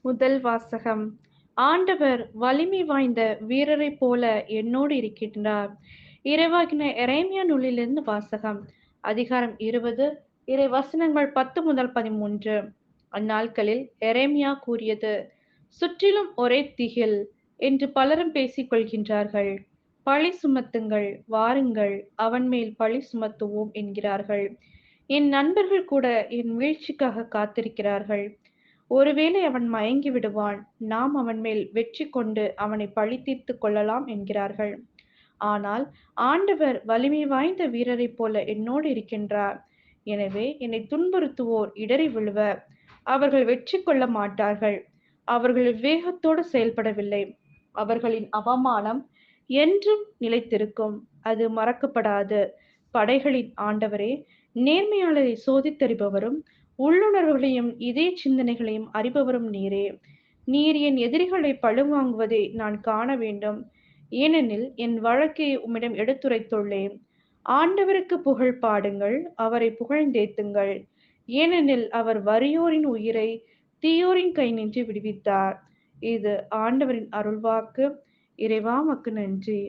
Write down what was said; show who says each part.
Speaker 1: முதல் வாசகம். ஆண்டவர் வலிமை வாய்ந்த வீரரைப் போல என்னோடு இருக்கின்றார். இறைவாக்கினர் எரேமியா நூலிலிருந்து வாசகம். அதிகாரம் 20, இறை வசனங்கள் 10 முதல் 13. அந்நாட்களில் எரேமியா கூறியது: சுற்றிலும் ஒரே திகில் என்று பலரும் பேசிக் கொள்கின்றார்கள். பழி சுமத்துங்கள், வாருங்கள், அவன் மேல் பழி சுமத்துவோம் என்கிறார்கள். என் நண்பர்கள் கூட என் வீழ்ச்சிக்காக காத்திருக்கிறார்கள். ஒருவேளை அவன் மயங்கி விடுவான், நாம் அவன் மேல் வெற்றி கொண்டு அவனை பழி தீர்த்துக் கொள்ளலாம் என்கிறார்கள். ஆனால் ஆண்டவர் வலிமை வாய்ந்த வீரரைப் போல என்னோடு இருக்கின்றார். எனவே என்னை துன்புறுத்துவோர் இடறி விழுவர். அவர்கள் வெற்றி கொள்ள மாட்டார்கள். அவர்கள் விவேகத்தோடு செயல்படவில்லை. அவர்களின் அவமானம் என்றும் நிலைத்திருக்கும். அது மறக்கப்படாது. படைகளின் ஆண்டவரே, நேர்மையாளரை சோதித்தறிபவரும் உள்ளுணர்வுகளையும் இதய சிந்தனைகளையும் அறிபவரும் நீரே. நீர் என் எதிரிகளை பழிவாங்குவதை நான் காண வேண்டும். ஏனெனில் என் வழக்கை உம்மிடம் எடுத்துரைத்துள்ளேன். ஆண்டவருக்கு புகழ் பாடுங்கள், அவரை புகழ்ந்தேத்துங்கள். ஏனெனில் அவர் வறியோரின் உயிரை தீயோரின் கை நின்று விடுவித்தார். இது ஆண்டவரின் அருள்வாக்கு. இறைவா உமக்கு நன்றி.